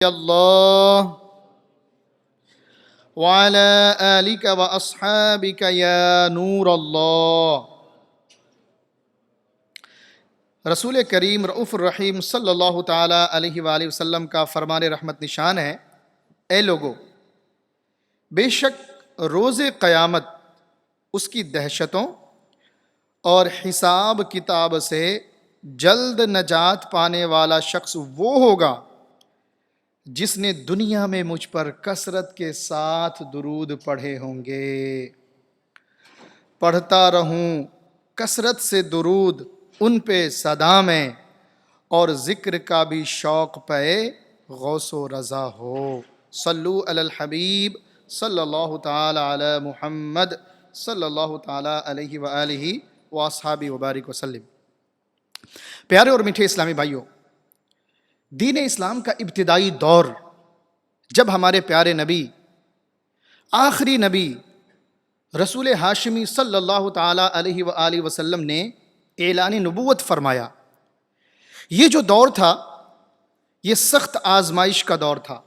اللہ وعلى آلك وأصحابك یا نور اللہ۔ رسول کریم رؤوف الرحیم صلی اللہ تعالیٰ علیہ وآلہ وسلم کا فرمان رحمت نشان ہے، اے لوگو، بے شک روز قیامت اس کی دہشتوں اور حساب کتاب سے جلد نجات پانے والا شخص وہ ہوگا جس نے دنیا میں مجھ پر کثرت کے ساتھ درود پڑھے ہوں گے۔ پڑھتا رہوں کثرت سے درود ان پہ سدا میں، اور ذکر کا بھی شوق پہ غوث و رضا ہو۔ صلو علی الحبیب صلی اللہ تعالی علی محمد صلی اللہ تعالی علیہ وآلہ واصحابہ وبارک وسلم۔ پیارے اور میٹھے اسلامی بھائیوں، دین اسلام کا ابتدائی دور جب ہمارے پیارے نبی، آخری نبی رسول ہاشمی صلی اللہ تعالی علیہ وآلہ وسلم نے اعلان نبوت فرمایا، یہ جو دور تھا یہ سخت آزمائش کا دور تھا۔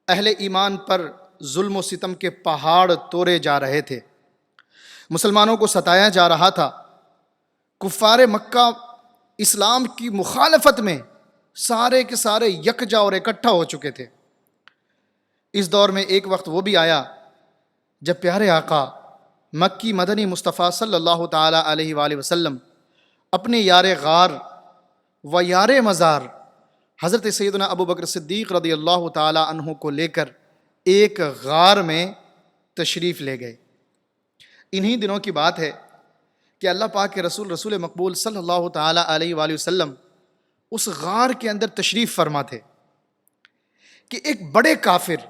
اہل ایمان پر ظلم و ستم کے پہاڑ توڑے جا رہے تھے، مسلمانوں کو ستایا جا رہا تھا۔ کفار مکہ اسلام کی مخالفت میں سارے کے سارے یکجا اور اکٹھا ہو چکے تھے۔ اس دور میں ایک وقت وہ بھی آیا جب پیارے آقا مکی مدنی مصطفیٰ صلی اللہ تعالی علیہ وآلہ وسلم اپنے یار غار و یار مزار حضرت سیدنا ابو بکر صدیق رضی اللہ تعالی عنہ کو لے کر ایک غار میں تشریف لے گئے۔ انہی دنوں کی بات ہے کہ اللہ پاک کے رسول مقبول صلی اللہ تعالی علیہ وآلہ وسلم اس غار کے اندر تشریف فرما تھے کہ ایک بڑے کافر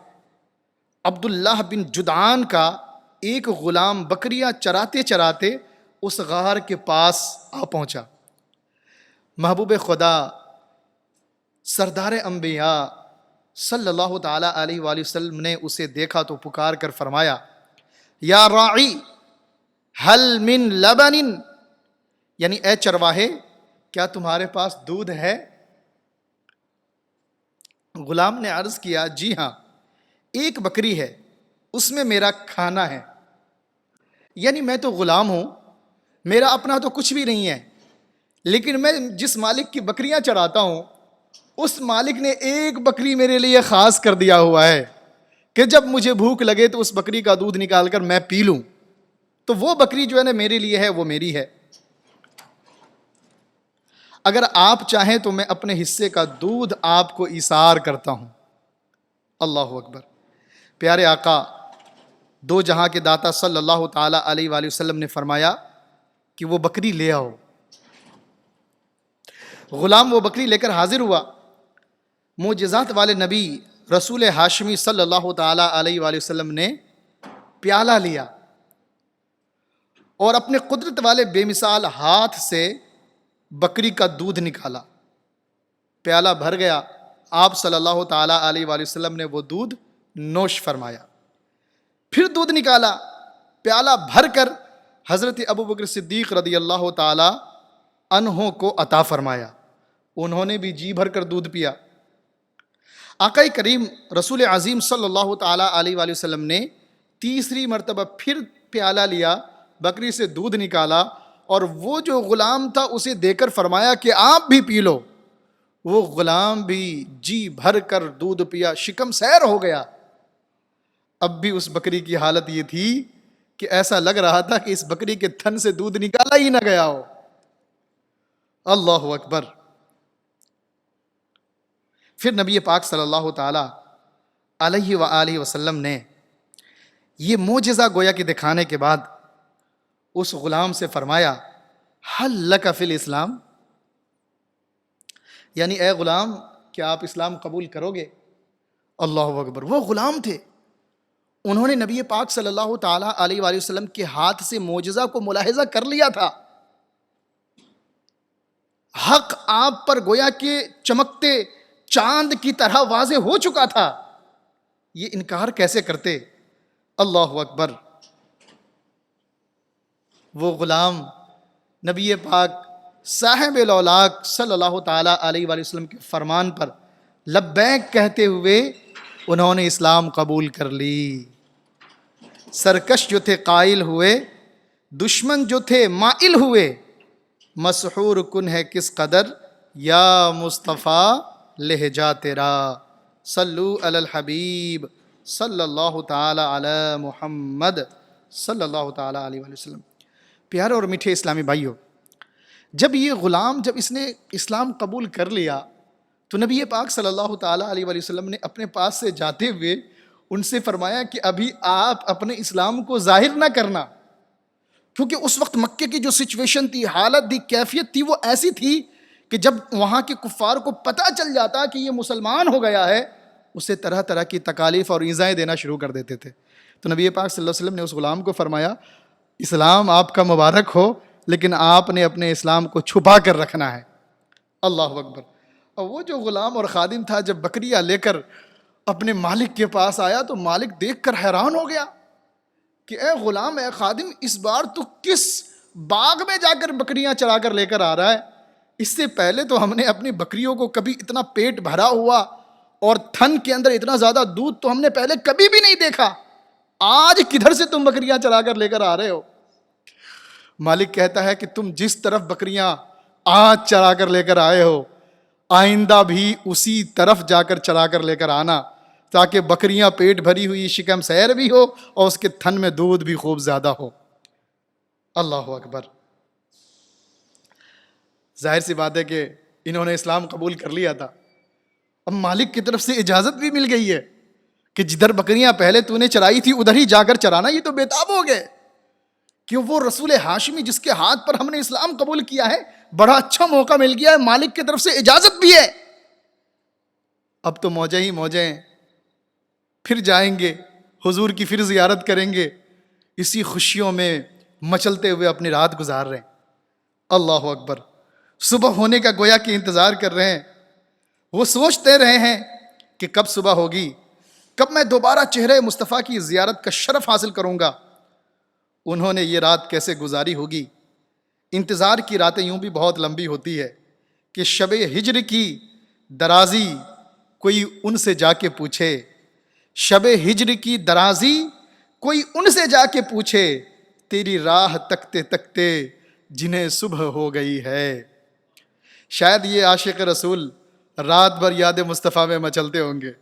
عبداللہ بن جدعان کا ایک غلام بکریاں چراتے چراتے اس غار کے پاس آ پہنچا۔ محبوب خدا سردار انبیاء صلی اللہ تعالی علیہ وآلہ وسلم نے اسے دیکھا تو پکار کر فرمایا، یا راعی حل من لبن، یعنی اے چرواہے کیا تمہارے پاس دودھ ہے؟ غلام نے عرض کیا، جی ہاں، ایک بکری ہے، اس میں میرا کھانا ہے۔ یعنی میں تو غلام ہوں، میرا اپنا تو کچھ بھی نہیں ہے، لیکن میں جس مالک کی بکریاں چراتا ہوں اس مالک نے ایک بکری میرے لیے خاص کر دیا ہوا ہے کہ جب مجھے بھوک لگے تو اس بکری کا دودھ نکال کر میں پی لوں۔ تو وہ بکری جو ہے نا میرے لیے ہے، وہ میری ہے۔ اگر آپ چاہیں تو میں اپنے حصے کا دودھ آپ کو ایثار کرتا ہوں۔ اللہ اکبر۔ پیارے آقا دو جہاں کے داتا صلی اللہ تعالی علیہ وآلہ وسلم نے فرمایا کہ وہ بکری لے آؤ۔ غلام وہ بکری لے کر حاضر ہوا۔ معجزات والے نبی رسول ہاشمی صلی اللہ تعالی علیہ وآلہ وسلم نے پیالہ لیا اور اپنے قدرت والے بے مثال ہاتھ سے بکری کا دودھ نکالا۔ پیالہ بھر گیا، آپ صلی اللہ تعالی علیہ وآلہ وسلم نے وہ دودھ نوش فرمایا۔ پھر دودھ نکالا، پیالہ بھر کر حضرت ابو بکر صدیق رضی اللہ تعالی عنہ کو عطا فرمایا۔ انہوں نے بھی جی بھر کر دودھ پیا۔ آقا کریم رسول عظیم صلی اللہ تعالی علیہ وآلہ وسلم نے تیسری مرتبہ پھر پیالہ لیا، بکری سے دودھ نکالا اور وہ جو غلام تھا اسے دے کر فرمایا کہ آپ بھی پی لو۔ وہ غلام بھی جی بھر کر دودھ پیا، شکم سیر ہو گیا۔ اب بھی اس بکری کی حالت یہ تھی کہ ایسا لگ رہا تھا کہ اس بکری کے تھن سے دودھ نکالا ہی نہ گیا ہو۔ اللہ اکبر۔ پھر نبی پاک صلی اللہ تعالی علیہ وآلہ وسلم نے یہ معجزہ گویا کہ دکھانے کے بعد اس غلام سے فرمایا، حل لک فی الاسلام، یعنی اے غلام کیا آپ اسلام قبول کرو گے؟ اللہ اکبر۔ وہ غلام تھے، انہوں نے نبی پاک صلی اللہ تعالی علیہ وآلہ وسلم کے ہاتھ سے معجزہ کو ملاحظہ کر لیا تھا۔ حق آپ پر گویا کہ چمکتے چاند کی طرح واضح ہو چکا تھا، یہ انکار کیسے کرتے؟ اللہ اکبر۔ وہ غلام نبی پاک صاحب الاولاق صلی اللہ تعالی علیہ وآلہ وسلم کے فرمان پر لبیک کہتے ہوئے انہوں نے اسلام قبول کر لی۔ سرکش جو تھے قائل ہوئے، دشمن جو تھے مائل ہوئے، مسحور کن ہے کس قدر یا مصطفیٰ لہجہ تیرا، صلو علی الحبیب صلی اللہ تعالی علی محمد صلی اللہ تعالی علیہ وآلہ وسلم۔ پیارے اور میٹھے اسلامی بھائیوں، جب یہ غلام اس نے اسلام قبول کر لیا تو نبی پاک صلی اللہ تعالی علیہ وآلہ وسلم نے اپنے پاس سے جاتے ہوئے ان سے فرمایا کہ ابھی آپ اپنے اسلام کو ظاہر نہ کرنا، کیونکہ اس وقت مکے کی جو سچویشن تھی، حالت تھی، کیفیت تھی، وہ ایسی تھی کہ جب وہاں کے کفار کو پتہ چل جاتا کہ یہ مسلمان ہو گیا ہے، اسے طرح طرح کی تکالیف اور ایذائیں دینا شروع کر دیتے تھے۔ تو نبی پاک صلی اللہ علیہ وسلم نے اس غلام کو فرمایا، اسلام آپ کا مبارک ہو، لیکن آپ نے اپنے اسلام کو چھپا کر رکھنا ہے۔ اللہ اکبر۔ اور وہ جو غلام اور خادم تھا جب بکریاں لے کر اپنے مالک کے پاس آیا تو مالک دیکھ کر حیران ہو گیا کہ اے غلام، اے خادم، اس بار تو کس باغ میں جا کر بکریاں چرا کر لے کر آ رہا ہے؟ اس سے پہلے تو ہم نے اپنی بکریوں کو کبھی اتنا پیٹ بھرا ہوا اور تھن کے اندر اتنا زیادہ دودھ تو ہم نے پہلے کبھی بھی نہیں دیکھا، آج کدھر سے تم بکریاں چرا کر لے کر آ رہے ہو؟ مالک کہتا ہے کہ تم جس طرف بکریاں آج چرا کر لے کر آئے ہو، آئندہ بھی اسی طرف جا کر چرا کر لے کر آنا، تاکہ بکریاں پیٹ بھری ہوئی شکم سیر بھی ہو اور اس کے تھن میں دودھ بھی خوب زیادہ ہو۔ اللہ اکبر۔ ظاہر سی بات ہے کہ انہوں نے اسلام قبول کر لیا تھا، اب مالک کی طرف سے اجازت بھی مل گئی ہے کہ جدھر بکریاں پہلے تو نے چرائی تھی ادھر ہی جا کر چرانا۔ یہ تو بےتاب ہو گئے کہ وہ رسول ہاشمی جس کے ہاتھ پر ہم نے اسلام قبول کیا ہے، بڑا اچھا موقع مل گیا ہے، مالک کی طرف سے اجازت بھی ہے، اب تو موجیں ہی موجیں، پھر جائیں گے حضور کی، پھر زیارت کریں گے، اسی خوشیوں میں مچلتے ہوئے اپنی رات گزار رہے ہیں۔ اللہ اکبر۔ صبح ہونے کا گویا کہ انتظار کر رہے ہیں، وہ سوچتے رہے ہیں کہ کب صبح ہوگی، کب میں دوبارہ چہرے مصطفیٰ کی زیارت کا شرف حاصل کروں گا۔ انہوں نے یہ رات کیسے گزاری ہوگی؟ انتظار کی راتیں یوں بھی بہت لمبی ہوتی ہے کہ شب ہجر کی درازی کوئی ان سے جا کے پوچھے، شب ہجر کی درازی کوئی ان سے جا کے پوچھے، تیری راہ تکتے تکتے جنہیں صبح ہو گئی ہے۔ شاید یہ عاشق رسول رات بھر یاد مصطفیٰ میں مچلتے ہوں گے،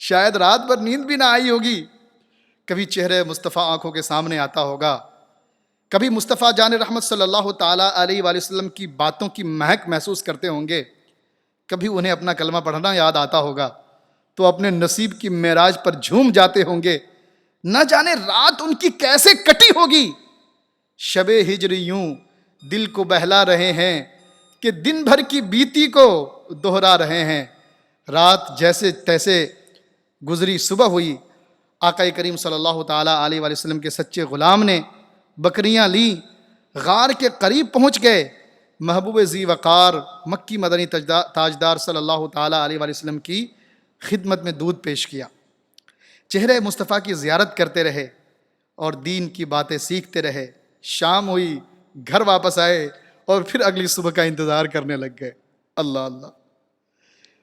شاید رات بھر نیند بھی نہ آئی ہوگی، کبھی چہرے مصطفیٰ آنکھوں کے سامنے آتا ہوگا، کبھی مصطفیٰ جان رحمت صلی اللہ تعالیٰ علیہ وآلہ وسلم کی باتوں کی مہک محسوس کرتے ہوں گے، کبھی انہیں اپنا کلمہ پڑھنا یاد آتا ہوگا تو اپنے نصیب کی معراج پر جھوم جاتے ہوں گے۔ نہ جانے رات ان کی کیسے کٹی ہوگی۔ شب ہجر یوں دل کو بہلا رہے ہیں کہ دن بھر کی بیتی کو دہرا رہے ہیں، رات جیسے تیسے گزری، صبح ہوئی، آقا کریم صلی اللہ تعالیٰ علیہ وآلہ وسلم کے سچے غلام نے بکریاں لیں، غار کے قریب پہنچ گئے، محبوب ذی وقار مکی مدنی تاجدار صلی اللہ تعالیٰ علیہ وآلہ وسلم کی خدمت میں دودھ پیش کیا، چہرے مصطفیٰ کی زیارت کرتے رہے اور دین کی باتیں سیکھتے رہے۔ شام ہوئی، گھر واپس آئے اور پھر اگلی صبح کا انتظار کرنے لگ گئے۔ اللہ اللہ۔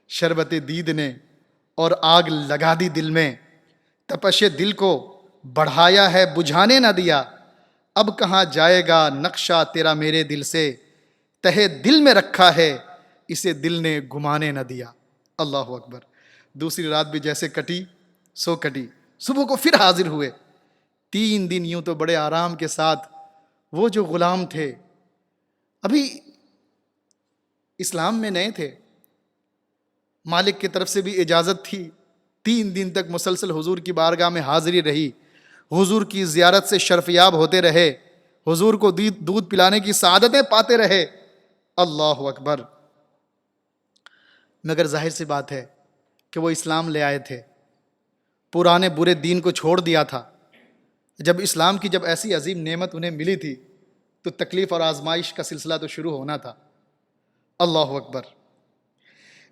شربت دید نے اور آگ لگا دی دل میں، تپش دل کو بڑھایا ہے بجھانے نہ دیا، اب کہاں جائے گا نقشہ تیرا میرے دل سے، تہے دل میں رکھا ہے اسے دل نے گھمانے نہ دیا۔ اللہ اکبر۔ دوسری رات بھی جیسے کٹی سو کٹی، صبح کو پھر حاضر ہوئے۔ 3 دن یوں تو بڑے آرام کے ساتھ وہ جو غلام تھے، ابھی اسلام میں نئے تھے، مالک کی طرف سے بھی اجازت تھی، 3 دن تک مسلسل حضور کی بارگاہ میں حاضری رہی، حضور کی زیارت سے شرفیاب ہوتے رہے، حضور کو دودھ پلانے کی سعادتیں پاتے رہے۔ اللہ اکبر۔ مگر ظاہر سی بات ہے کہ وہ اسلام لے آئے تھے، پرانے برے دین کو چھوڑ دیا تھا۔ جب اسلام کی ایسی عظیم نعمت انہیں ملی تھی تو تکلیف اور آزمائش کا سلسلہ تو شروع ہونا تھا۔ اللہ اکبر۔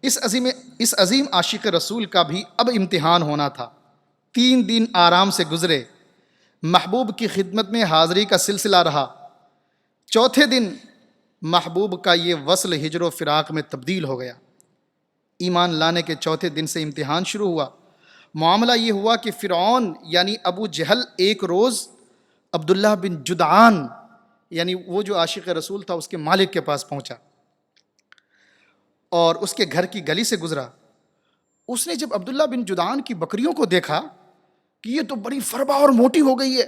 اس عظیم عاشق رسول کا بھی اب امتحان ہونا تھا۔ 3 دن آرام سے گزرے، محبوب کی خدمت میں حاضری کا سلسلہ رہا۔ چوتھے دن محبوب کا یہ وصل ہجر و فراق میں تبدیل ہو گیا۔ ایمان لانے کے چوتھے دن سے امتحان شروع ہوا۔ معاملہ یہ ہوا کہ فرعون یعنی ابو جہل ایک روز عبداللہ بن جدعان یعنی وہ جو عاشق رسول تھا اس کے مالک کے پاس پہنچا اور اس کے گھر کی گلی سے گزرا۔ اس نے جب عبداللہ بن جدعان کی بکریوں کو دیکھا کہ یہ تو بڑی فربا اور موٹی ہو گئی ہے،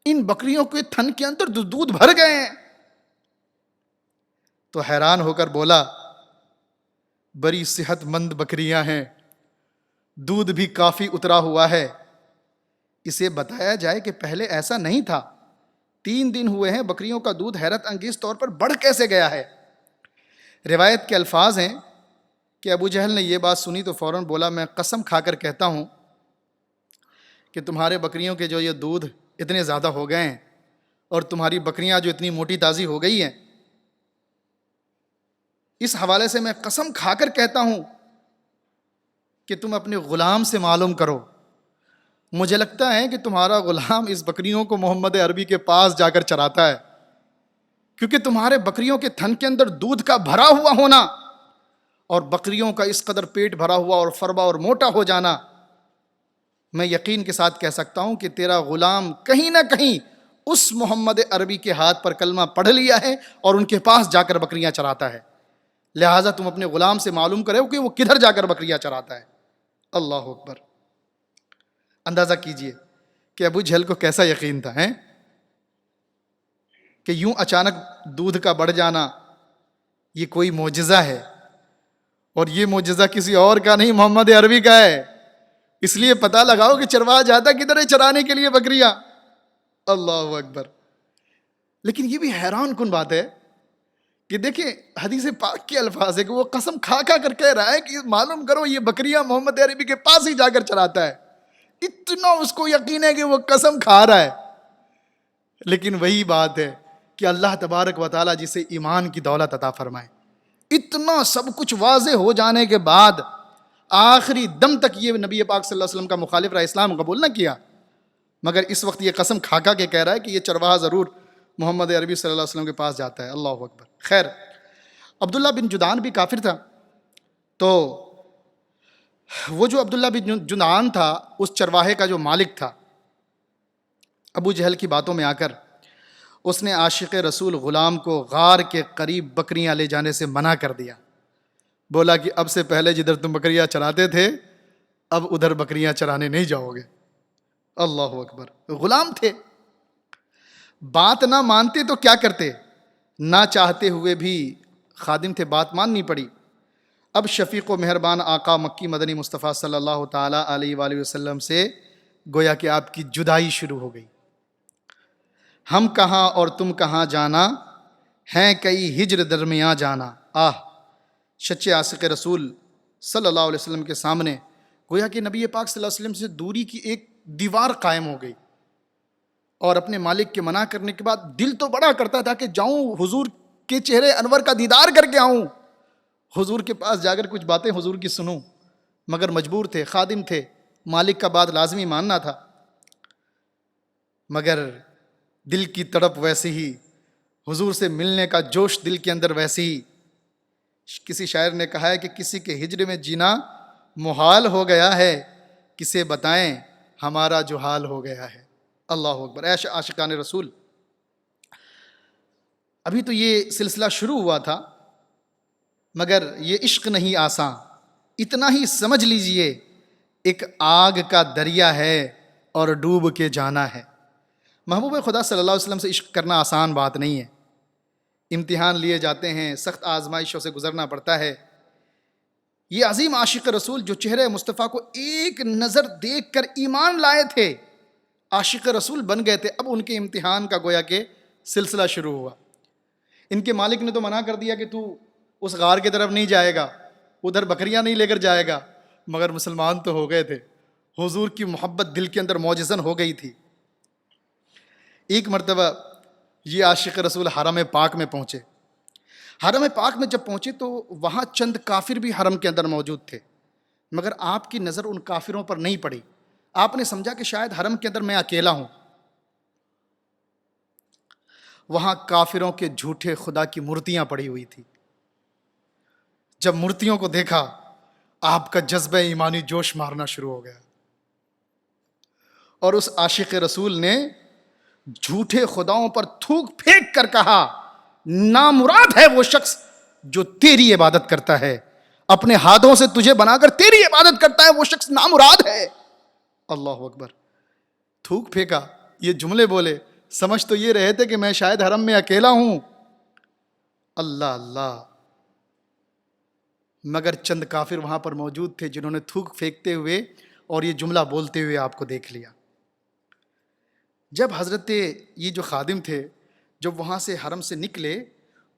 ان بکریوں کے تھن کے اندر دودھ بھر گئے ہیں، تو حیران ہو کر بولا بڑی صحت مند بکریاں ہیں، دودھ بھی کافی اترا ہوا ہے، اسے بتایا جائے کہ پہلے ایسا نہیں تھا، 3 دن ہوئے ہیں بکریوں کا دودھ حیرت انگیز طور پر بڑھ کیسے گیا ہے۔ روایت کے الفاظ ہیں کہ ابو جہل نے یہ بات سنی تو فوراً بولا میں قسم کھا کر کہتا ہوں کہ تمہارے بکریوں کے جو یہ دودھ اتنے زیادہ ہو گئے ہیں اور تمہاری بکریاں جو اتنی موٹی تازی ہو گئی ہیں، اس حوالے سے میں قسم کھا کر کہتا ہوں کہ تم اپنے غلام سے معلوم کرو، مجھے لگتا ہے کہ تمہارا غلام اس بکریوں کو محمد عربی کے پاس جا کر چراتا ہے، کیونکہ تمہارے بکریوں کے تھن کے اندر دودھ کا بھرا ہوا ہونا اور بکریوں کا اس قدر پیٹ بھرا ہوا اور فربا اور موٹا ہو جانا، میں یقین کے ساتھ کہہ سکتا ہوں کہ تیرا غلام کہیں نہ کہیں اس محمد عربی کے ہاتھ پر کلمہ پڑھ لیا ہے اور ان کے پاس جا کر بکریاں چراتا ہے، لہٰذا تم اپنے غلام سے معلوم کرو کہ وہ کدھر جا کر بکریاں چراتا ہے۔ اللہ اکبر! اندازہ کیجئے کہ ابو جہل کو کیسا یقین تھا کہ یوں اچانک دودھ کا بڑھ جانا یہ کوئی معجزہ ہے، اور یہ معجزہ کسی اور کا نہیں محمد عربی کا ہے، اس لیے پتہ لگاؤ کہ چرواہا جاتا کدھر ہے چرانے کے لیے بکریاں۔ اللہ اکبر! لیکن یہ بھی حیران کن بات ہے کہ دیکھیں حدیث پاک کے الفاظ ہے کہ وہ قسم کھا کر کہہ رہا ہے کہ معلوم کرو یہ بکریاں محمد عربی کے پاس ہی جا کر چراتا ہے، اتنا اس کو یقین ہے کہ وہ قسم کھا رہا ہے۔ لیکن وہی بات ہے کہ اللہ تبارک و تعالیٰ جسے ایمان کی دولت عطا فرمائے، اتنا سب کچھ واضح ہو جانے کے بعد آخری دم تک یہ نبی پاک صلی اللہ علیہ وسلم کا مخالف رہا، اسلام قبول نہ کیا، مگر اس وقت یہ قسم کھا کے کہہ رہا ہے کہ یہ چرواہا ضرور محمد عربی صلی اللہ علیہ وسلم کے پاس جاتا ہے۔ اللہ اکبر! خیر، عبداللہ بن جدعان بھی کافر تھا، تو وہ جو عبداللہ بن جدعان تھا اس چرواہے کا جو مالک تھا، ابو جہل کی باتوں میں آ کر اس نے عاشق رسول غلام کو غار کے قریب بکریاں لے جانے سے منع کر دیا، بولا کہ اب سے پہلے جدھر تم بکریاں چراتے تھے اب ادھر بکریاں چرانے نہیں جاؤ گے۔ اللہ اکبر! غلام تھے، بات نہ مانتے تو کیا کرتے، نہ چاہتے ہوئے بھی خادم تھے، بات ماننی پڑی۔ اب شفیق و مہربان آقا مکی مدنی مصطفیٰ صلی اللہ تعالیٰ علیہ وآلہ وسلم سے گویا کہ آپ کی جدائی شروع ہو گئی۔ ہم کہاں اور تم کہاں جانا، ہیں کئی ہجر درمیاں جانا۔ سچے عاشق رسول صلی اللہ علیہ وسلم کے سامنے گویا کہ نبی پاک صلی اللہ علیہ وسلم سے دوری کی ایک دیوار قائم ہو گئی، اور اپنے مالک کے منع کرنے کے بعد دل تو بڑا کرتا تھا کہ جاؤں حضور کے چہرے انور کا دیدار کر کے آؤں، حضور کے پاس جا کر کچھ باتیں حضور کی سنوں، مگر مجبور تھے، خادم تھے، مالک کا بات لازمی ماننا تھا۔ مگر دل کی تڑپ ویسے ہی، حضور سے ملنے کا جوش دل کے اندر ویسے ہی۔ کسی شاعر نے کہا ہے کہ کسی کے ہجر میں جینا محال ہو گیا ہے، کسے بتائیں ہمارا جو حال ہو گیا ہے۔ اللہ اکبر! اے عاشقان رسول، ابھی تو یہ سلسلہ شروع ہوا تھا، مگر یہ عشق نہیں آساں، اتنا ہی سمجھ لیجئے ایک آگ کا دریا ہے اور ڈوب کے جانا ہے۔ محبوب خدا صلی اللہ علیہ وسلم سے عشق کرنا آسان بات نہیں ہے، امتحان لیے جاتے ہیں، سخت آزمائشوں سے گزرنا پڑتا ہے۔ یہ عظیم عاشق رسول جو چہرے مصطفیٰ کو ایک نظر دیکھ کر ایمان لائے تھے، عاشق رسول بن گئے تھے، اب ان کے امتحان کا گویا کہ سلسلہ شروع ہوا۔ ان کے مالک نے تو منع کر دیا کہ تو اس غار کی طرف نہیں جائے گا، ادھر بکریاں نہیں لے کر جائے گا، مگر مسلمان تو ہو گئے تھے، حضور کی محبت دل کے اندر موجزن ہو گئی تھی۔ ایک مرتبہ یہ عاشق رسول حرم پاک میں پہنچے۔ حرم پاک میں جب پہنچے تو وہاں چند کافر بھی حرم کے اندر موجود تھے، مگر آپ کی نظر ان کافروں پر نہیں پڑی، آپ نے سمجھا کہ شاید حرم کے اندر میں اکیلا ہوں۔ وہاں کافروں کے جھوٹے خدا کی مورتیاں پڑی ہوئی تھی۔ جب مورتیوں کو دیکھا آپ کا جذبہ ایمانی جوش مارنا شروع ہو گیا، اور اس عاشق رسول نے جھوٹے خداؤں پر تھوک پھینک کر کہا، نامراد ہے وہ شخص جو تیری عبادت کرتا ہے، اپنے ہاتھوں سے تجھے بنا کر تیری عبادت کرتا ہے، وہ شخص نامراد ہے۔ اللہ اکبر، تھوک پھینکا، یہ جملے بولے، سمجھ تو یہ رہے تھے کہ میں شاید حرم میں اکیلا ہوں۔ اللہ اللہ، مگر چند کافر وہاں پر موجود تھے جنہوں نے تھوک پھینکتے ہوئے اور یہ جملہ بولتے ہوئے آپ کو دیکھ لیا۔ جب حضرت یہ جو خادم تھے جب وہاں سے حرم سے نکلے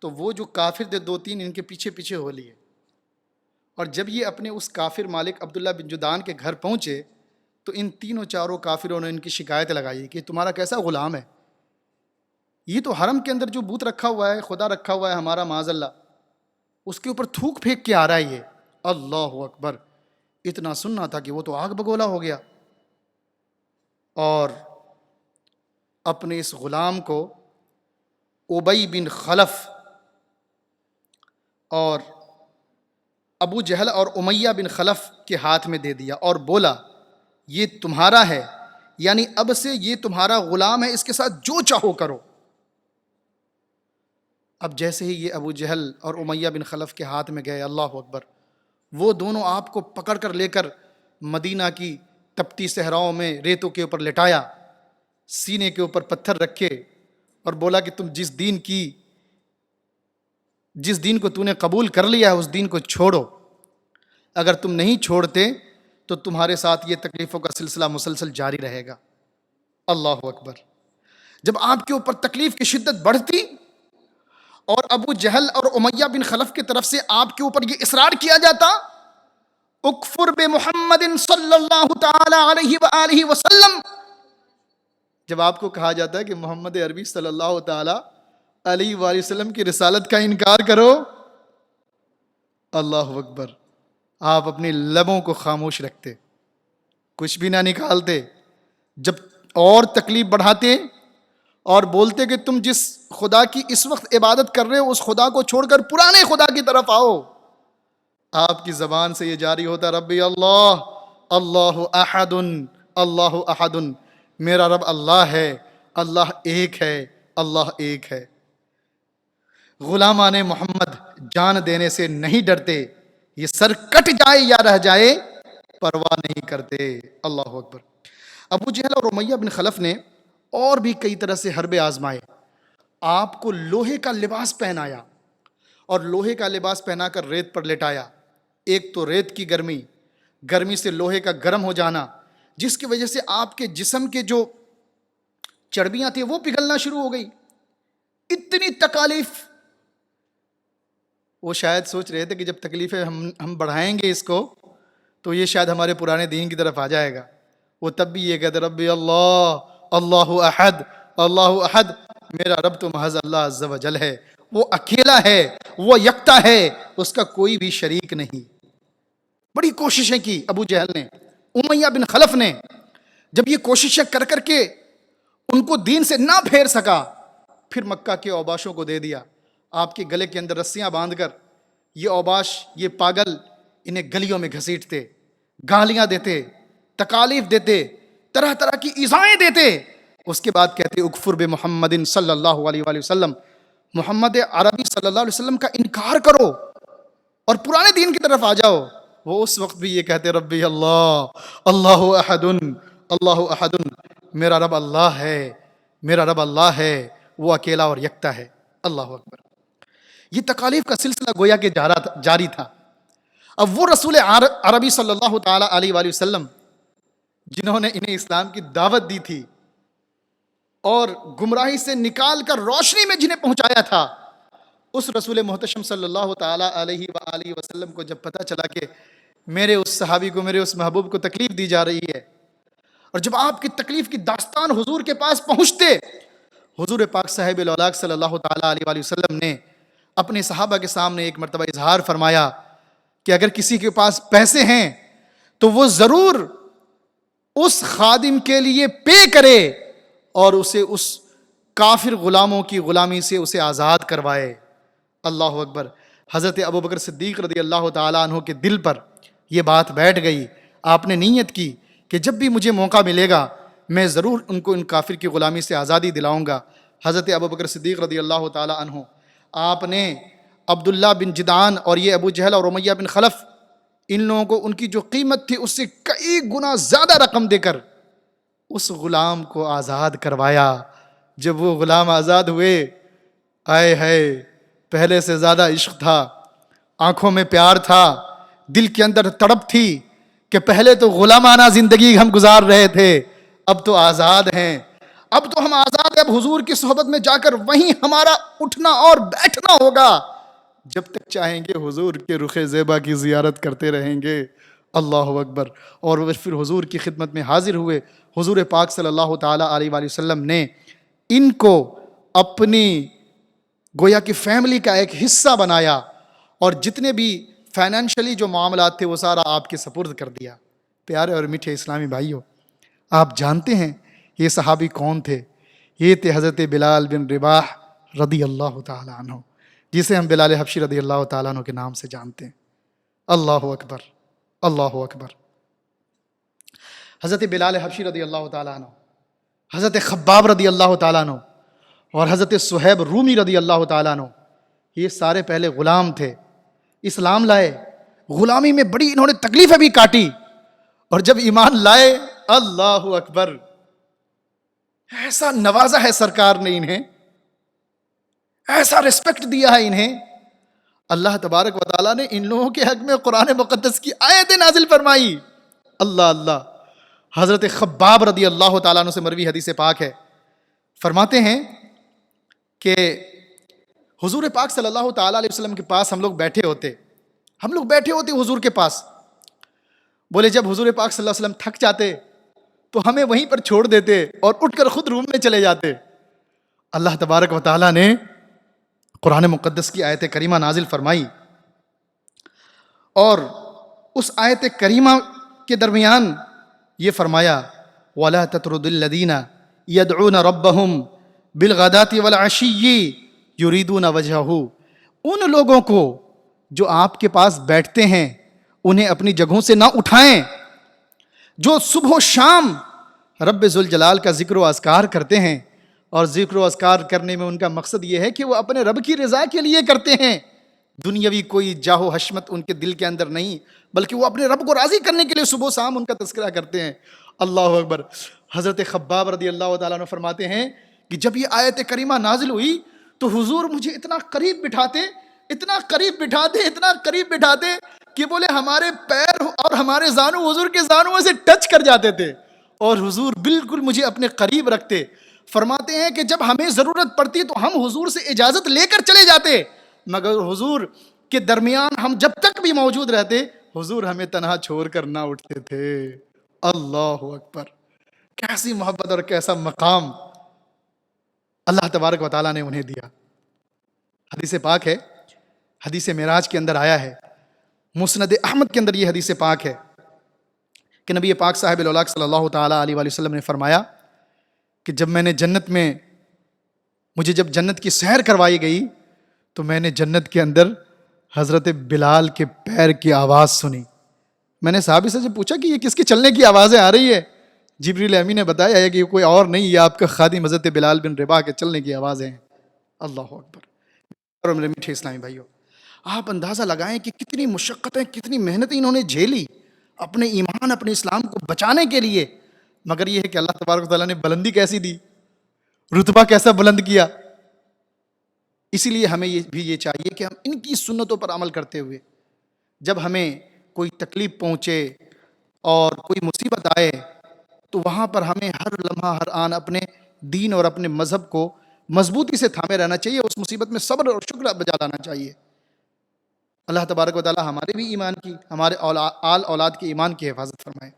تو وہ جو کافر تھے دو تین ان کے پیچھے پیچھے ہو لیے، اور جب یہ اپنے اس کافر مالک عبداللہ بن جدعان کے گھر پہنچے تو ان تینوں چاروں کافروں نے ان کی شکایت لگائی کہ تمہارا کیسا غلام ہے، یہ تو حرم کے اندر جو بت رکھا ہوا ہے، خدا رکھا ہوا ہے ہمارا معاذ اللہ، اس کے اوپر تھوک پھینک کے آ رہا ہے یہ۔ اللہ اکبر، اتنا سننا تھا کہ وہ تو آگ بگولا ہو گیا، اور اپنے اس غلام کو ابی بن خلف اور ابو جہل اور امیہ بن خلف کے ہاتھ میں دے دیا اور بولا یہ تمہارا ہے، یعنی اب سے یہ تمہارا غلام ہے، اس کے ساتھ جو چاہو کرو۔ اب جیسے ہی یہ ابو جہل اور امیہ بن خلف کے ہاتھ میں گئے، اللہ اکبر، وہ دونوں آپ کو پکڑ کر لے کر مدینہ کی تپتی صحراؤں میں ریتوں کے اوپر لٹایا، سینے کے اوپر پتھر رکھے اور بولا کہ تم جس دین کو تو نے قبول کر لیا ہے اس دین کو چھوڑو، اگر تم نہیں چھوڑتے تو تمہارے ساتھ یہ تکلیفوں کا سلسلہ مسلسل جاری رہے گا۔ اللہ اکبر، جب آپ کے اوپر تکلیف کی شدت بڑھتی اور ابو جہل اور امیہ بن خلف کی طرف سے آپ کے اوپر یہ اصرار کیا جاتا، اکفر بمحمد صلی اللہ تعالی علیہ وآلہ وسلم، جب آپ کو کہا جاتا ہے کہ محمد عربی صلی اللہ تعالی علیہ وآلہ وسلم کی رسالت کا انکار کرو، اللہ اکبر، آپ اپنی لبوں کو خاموش رکھتے، کچھ بھی نہ نکالتے، جب اور تکلیف بڑھاتے اور بولتے کہ تم جس خدا کی اس وقت عبادت کر رہے ہو اس خدا کو چھوڑ کر پرانے خدا کی طرف آؤ، آپ کی زبان سے یہ جاری ہوتا ربی اللہ، اللہ احد، اللہ احد، میرا رب اللہ ہے، اللہ ایک ہے، اللہ ایک ہے۔ غلامان محمد جان دینے سے نہیں ڈرتے، یہ سر کٹ جائے یا رہ جائے پرواہ نہیں کرتے۔ اللہ اکبر۔ ابو جہل اور امیہ بن خلف نے اور بھی کئی طرح سے حربے آزمائے، آپ کو لوہے کا لباس پہنایا اور لوہے کا لباس پہنا کر ریت پر لٹایا، ایک تو ریت کی گرمی سے لوہے کا گرم ہو جانا، جس کی وجہ سے آپ کے جسم کے جو چربیاں تھیں وہ پگھلنا شروع ہو گئی، اتنی تکالیف۔ وہ شاید سوچ رہے تھے کہ جب تکلیفیں ہم بڑھائیں گے اس کو تو یہ شاید ہمارے پرانے دین کی طرف آ جائے گا۔ وہ تب بھی یہ کہتے ربی اللہ، اللہ احد، اللہ احد، میرا رب تو محض اللہ عز و جل ہے، وہ اکیلا ہے، وہ یکتا ہے، اس کا کوئی بھی شریک نہیں۔ بڑی کوششیں کی ابو جہل نے، امیہ بن خلف نے، جب یہ کوششیں کر کر کے ان کو دین سے نہ پھیر سکا، پھر مکہ کے اوباشوں کو دے دیا، آپ کے گلے کے اندر رسیاں باندھ کر یہ اوباش، یہ پاگل انہیں گلیوں میں گھسیٹتے، گالیاں دیتے، تکالیف دیتے، طرح طرح کی ایذائیں دیتے، اس کے بعد کہتے اکفر بمحمد صلی اللہ علیہ وآلہ وسلم، محمد عربی صلی اللہ علیہ وسلم کا انکار کرو اور پرانے دین کی طرف آ جاؤ۔ وہ اس وقت بھی یہ کہتے ربی اللہ، اللہ احد، اللہ احد، میرا رب اللہ ہے، میرا رب اللہ ہے، وہ اکیلا اور یکتا ہے۔ اللہ اکبر۔ یہ تکالیف کا سلسلہ گویا کہ جاری تھا۔ اب وہ رسول عربی صلی اللہ تعالی علیہ وآلہ وسلم جنہوں نے انہیں اسلام کی دعوت دی تھی اور گمراہی سے نکال کر روشنی میں جنہیں پہنچایا تھا، اس رسول محتشم صلی اللہ تعالی علیہ وآلہ وسلم کو جب پتہ چلا کہ میرے اس صحابی کو، میرے اس محبوب کو تکلیف دی جا رہی ہے، اور جب آپ کی تکلیف کی داستان حضور کے پاس پہنچتے، حضور پاک صاحب الاولاق صلی اللہ تعالی علیہ وآلہ وسلم نے اپنے صحابہ کے سامنے ایک مرتبہ اظہار فرمایا کہ اگر کسی کے پاس پیسے ہیں تو وہ ضرور اس خادم کے لیے پے کرے اور اسے اس کافر غلاموں کی غلامی سے اسے آزاد کروائے۔ اللہ اکبر۔ حضرت ابوبکر صدیق رضی اللہ تعالیٰ عنہ کے دل پر یہ بات بیٹھ گئی. آپ نے نیت کی کہ جب بھی مجھے موقع ملے گا میں ضرور ان کو ان کافر کی غلامی سے آزادی دلاؤں گا. حضرت ابوبکر صدیق رضی اللہ تعالی عنہ، آپ نے عبداللہ بن جدعان اور یہ ابو جہل اور امیہ بن خلف، ان لوگوں کو ان کی جو قیمت تھی اس سے کئی گنا زیادہ رقم دے کر اس غلام کو آزاد کروایا. جب وہ غلام آزاد ہوئے، آئے ہے پہلے سے زیادہ عشق تھا، آنکھوں میں پیار تھا، دل کے اندر تڑپ تھی کہ پہلے تو غلامانہ زندگی ہم گزار رہے تھے، اب تو آزاد ہیں، اب تو ہم آزاد ہیں، اب حضور کی صحبت میں جا کر وہیں ہمارا اٹھنا اور بیٹھنا ہوگا، جب تک چاہیں گے حضور کے رخ زیبا کی زیارت کرتے رہیں گے. اللہ اکبر. اور وہ پھر حضور کی خدمت میں حاضر ہوئے. حضور پاک صلی اللہ تعالیٰ علیہ وآلہ وسلم نے ان کو اپنی گویا کہ فیملی کا ایک حصہ بنایا، اور جتنے بھی فائنینشلی جو معاملات تھے وہ سارا آپ کے سپرد کر دیا. پیارے اور میٹھے اسلامی بھائیوں، آپ جانتے ہیں یہ صحابی کون تھے؟ یہ تھے حضرت بلال بن رباح رضی اللہ تعالیٰ عنہ، جسے ہم بلال حبشی رضی اللہ تعالیٰ عنہ کے نام سے جانتے ہیں. اللہ اکبر، اللہ اکبر. حضرت بلال حبشی رضی اللہ تعالیٰ عنہ، حضرت خباب رضی اللہ تعالیٰ عنہ اور حضرت صہیب رومی رضی اللہ تعالیٰ عنہ، یہ سارے پہلے غلام تھے. اسلام لائے، غلامی میں بڑی انہوں نے تکلیفیں بھی کاٹی، اور جب ایمان لائے، اللہ اکبر، ایسا نوازا ہے سرکار نے انہیں، ایسا ریسپیکٹ دیا ہے انہیں. اللہ تبارک و تعالیٰ نے ان لوگوں کے حق میں قرآن مقدس کی آیتیں نازل فرمائی. اللہ اللہ. حضرت خباب رضی اللہ تعالیٰ عنہ سے مروی حدیث پاک ہے، فرماتے ہیں کہ حضور پاک صلی اللہ تعالیٰ علیہ وسلم کے پاس ہم لوگ بیٹھے ہوتے حضور کے پاس. بولے جب حضور پاک صلی اللہ علیہ وسلم تھک جاتے تو ہمیں وہیں پر چھوڑ دیتے اور اٹھ کر خود روم میں چلے جاتے. اللہ تبارک و تعالیٰ نے قرآن مقدس کی آیت کریمہ نازل فرمائی، اور اس آیت کریمہ کے درمیان یہ فرمایا وَلَا تَطْرُدِ الَّذِينَ يَدْعُونَ رَبَّهُمْ بِالْغَدَاةِ وَالْعَشِيِّ يُرِيدُونَ وَجْهَهُ. ان لوگوں کو جو آپ کے پاس بیٹھتے ہیں انہیں اپنی جگہوں سے نہ اٹھائیں، جو صبح و شام رب ذوالجلال کا ذکر و اذکار کرتے ہیں، اور ذکر و اذکار کرنے میں ان کا مقصد یہ ہے کہ وہ اپنے رب کی رضا کے لیے کرتے ہیں، دنیاوی کوئی جاہ و حشمت ان کے دل کے اندر نہیں، بلکہ وہ اپنے رب کو راضی کرنے کے لیے صبح و شام ان کا تذکرہ کرتے ہیں. اللہ اکبر. حضرت خباب رضی اللہ تعالیٰ عنہ فرماتے ہیں کہ جب یہ آیت کریمہ نازل ہوئی تو حضور مجھے اتنا قریب بٹھاتے کہ بولے ہمارے پیر اور ہمارے زانو حضور کے زانوں سے ٹچ کر جاتے تھے، اور حضور بالکل مجھے اپنے قریب رکھتے. فرماتے ہیں کہ جب ہمیں ضرورت پڑتی تو ہم حضور سے اجازت لے کر چلے جاتے، مگر حضور کے درمیان ہم جب تک بھی موجود رہتے حضور ہمیں تنہا چھوڑ کر نہ اٹھتے تھے. اللہ اکبر. کیسی محبت اور کیسا مقام اللہ تبارک و تعالیٰ نے انہیں دیا. حدیث پاک ہے، حدیث معراج کے اندر آیا ہے، مسند احمد کے اندر یہ حدیث پاک ہے کہ نبی پاک صاحب الاولاق صلی اللہ تعالیٰ علیہ وآلہ وسلم نے فرمایا کہ جب میں نے مجھے جب جنت کی سیر کروائی گئی تو میں نے جنت کے اندر حضرت بلال کے پیر کی آواز سنی. میں نے صحابی سے پوچھا کہ یہ کس کے چلنے کی آوازیں آ رہی ہے؟ جبریل امین نے بتایا ہے کہ یہ کوئی اور نہیں، یہ آپ کا خادم حضرت بلال بن رباح کے چلنے کی آوازیں ہیں. اللہ اکبر. اور میرے میٹھے اسلامی بھائیوں، آپ اندازہ لگائیں کہ کتنی مشقتیں، کتنی محنتیں انہوں نے جھیلی اپنے ایمان، اپنے اسلام کو بچانے کے لیے، مگر یہ ہے کہ اللہ تبارک و تعالیٰ نے بلندی کیسی دی، رتبہ کیسا بلند کیا. اسی لیے ہمیں یہ چاہیے کہ ہم ان کی سنتوں پر عمل کرتے ہوئے جب ہمیں کوئی تکلیف پہنچے اور کوئی مصیبت آئے تو وہاں پر ہمیں ہر لمحہ ہر آن اپنے دین اور اپنے مذہب کو مضبوطی سے تھامے رہنا چاہیے، اس مصیبت میں صبر اور شکر بجا لانا چاہیے. اللہ تبارک و تعالیٰ ہمارے بھی ایمان کی، ہمارے آل اولاد کے ایمان کی حفاظت فرمائے،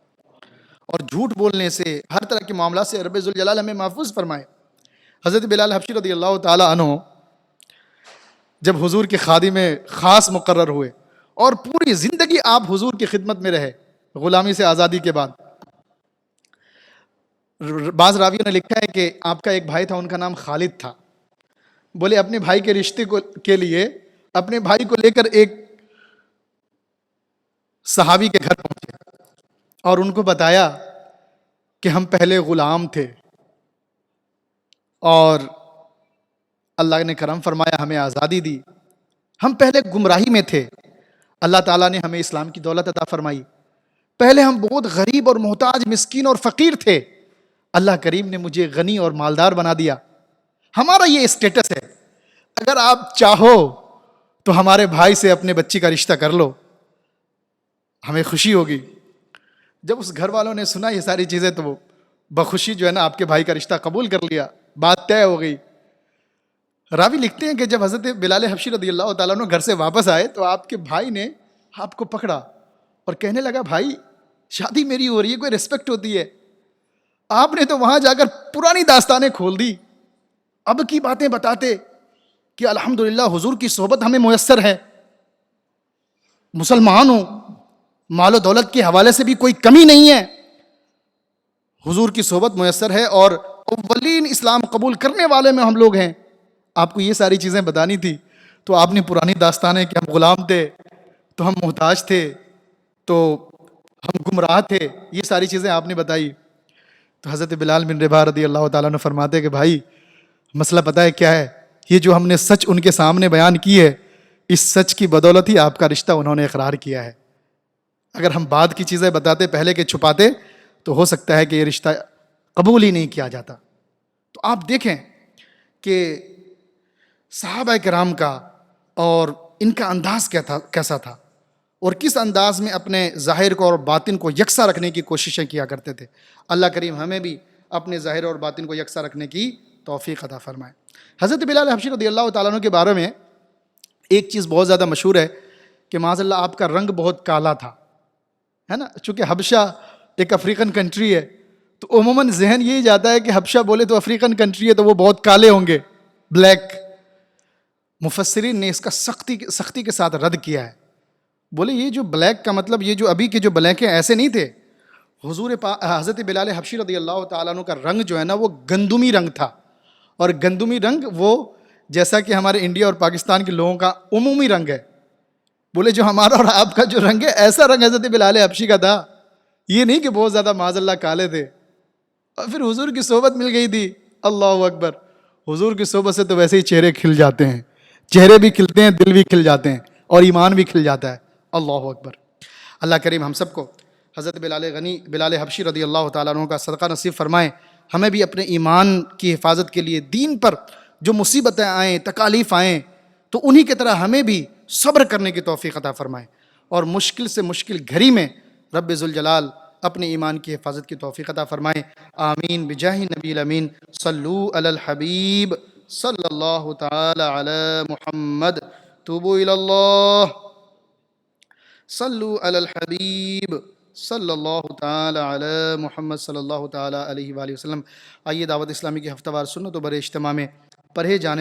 اور جھوٹ بولنے سے، ہر طرح کے معاملات سے رب ذوالجلال ہمیں محفوظ فرمائے. حضرت بلال حبشی رضی اللہ تعالیٰ عنہ جب حضور کے خادم میں خاص مقرر ہوئے اور پوری زندگی آپ حضور کی خدمت میں رہے غلامی سے آزادی کے بعد. بعض راویوں نے لکھا ہے کہ آپ کا ایک بھائی تھا، ان کا نام خالد تھا. بولے اپنے بھائی کے رشتے کے لیے اپنے بھائی کو لے کر ایک صحابی کے گھر پہنچے اور ان کو بتایا کہ ہم پہلے غلام تھے اور اللہ نے کرم فرمایا، ہمیں آزادی دی. ہم پہلے گمراہی میں تھے، اللہ تعالیٰ نے ہمیں اسلام کی دولت عطا فرمائی. پہلے ہم بہت غریب اور محتاج، مسکین اور فقیر تھے، اللہ کریم نے مجھے غنی اور مالدار بنا دیا. ہمارا یہ اسٹیٹس ہے. اگر آپ چاہو تو ہمارے بھائی سے اپنے بچی کا رشتہ کر لو، ہمیں خوشی ہوگی. جب اس گھر والوں نے سنا یہ ساری چیزیں تو وہ بخوشی جو ہے نا آپ کے بھائی کا رشتہ قبول کر لیا، بات طے ہو گئی. راوی لکھتے ہیں کہ جب حضرت بلال حبشی رضی اللہ تعالیٰ عنہ گھر سے واپس آئے تو آپ کے بھائی نے آپ کو پکڑا اور کہنے لگا، بھائی شادی میری ہو رہی ہے، کوئی ریسپیکٹ ہوتی ہے. آپ نے تو وہاں جا کر پرانی داستانیں کھول دی، اب کی باتیں بتاتے کہ الحمدللہ حضور کی صحبت ہمیں میسر ہے، مسلمان ہوں، مال و دولت کے حوالے سے بھی کوئی کمی نہیں ہے، حضور کی صحبت میسر ہے اور اولین اسلام قبول کرنے والے میں ہم لوگ ہیں. آپ کو یہ ساری چیزیں بتانی تھی تو آپ نے پرانی داستانیں کہ ہم غلام تھے، تو ہم محتاج تھے، تو ہم گمراہ تھے، یہ ساری چیزیں آپ نے بتائی. تو حضرت بلال بن رباح رضی اللہ تعالیٰ عنہ فرماتے کہ بھائی مسئلہ پتہ ہے کیا ہے، یہ جو ہم نے سچ ان کے سامنے بیان کی ہے، اس سچ کی بدولت ہی آپ کا رشتہ انہوں نے اقرار کیا ہے. اگر ہم بعد کی چیزیں بتاتے، پہلے کے چھپاتے، تو ہو سکتا ہے کہ یہ رشتہ قبول ہی نہیں کیا جاتا. تو آپ دیکھیں کہ صحابہ کرام کا اور ان کا انداز کیسا تھا اور کس انداز میں اپنے ظاہر کو اور باطن کو یکساں رکھنے کی کوششیں کیا کرتے تھے. اللہ کریم ہمیں بھی اپنے ظاہر اور باطن کو یکساں رکھنے کی توفیق عطا فرمائے. حضرت بلال حبشی رضی اللہ تعالیٰ عنہ کے بارے میں ایک چیز بہت زیادہ مشہور ہے کہ معاذ اللہ آپ کا رنگ بہت کالا تھا، ہے نا. چونکہ حبشہ ایک افریقن کنٹری ہے تو عموماً ذہن یہی جاتا ہے کہ حبشہ بولے تو افریقن کنٹری ہے تو وہ بہت کالے ہوں گے، بلیک. مفسرین نے اس کا سختی کے ساتھ رد کیا ہے. بولے یہ جو بلیک کا مطلب، یہ جو ابھی کے جو بلیک ہیں ایسے نہیں تھے. حضرت بلال حبشی رضی اللہ تعالیٰ عنہ کا رنگ جو ہے نا وہ گندمی رنگ تھا. اور گندمی رنگ وہ جیسا کہ ہمارے انڈیا اور پاکستان کے لوگوں کا عمومی رنگ ہے. بولے جو ہمارا اور آپ کا جو رنگ ہے ایسا رنگ حضرت بلال حبشی کا تھا. یہ نہیں کہ بہت زیادہ معاذ اللہ کالے تھے. اور پھر حضور کی صحبت مل گئی تھی. اللہ اکبر. حضور کی صحبت سے تو ویسے ہی چہرے کھل جاتے ہیں، چہرے بھی کھلتے ہیں، دل بھی کھل جاتے ہیں اور ایمان بھی کھل جاتا ہے. اللہ اکبر. اللہ کریم ہم سب کو حضرت بلال حبشی رضی اللہ تعالیٰ عنہ کا صدقہ نصیب فرمائیں. ہمیں بھی اپنے ایمان کی حفاظت کے لیے دین پر جو مصیبتیں آئیں، تکالیف آئیں، تو انہی کی طرح ہمیں بھی صبر کرنے کی توفیق عطا فرمائیں اور مشکل سے مشکل گھڑی میں رب ذوالجلال اپنے ایمان کی حفاظت کی توفیق عطا فرمائیں. آمین بجاہ نبی الامین. صلو علی الحبیب صلی اللہ تعالی علی محمد. توبوا الی اللہ. صلو علی الحبیب صلی اللہ تعالی علی محمد صلی اللہ تعالی علیہ وآلہ وسلم. آئیے دعوت اسلامی کے ہفتہ وار سنت و بر اجتماع میں پڑھے جانے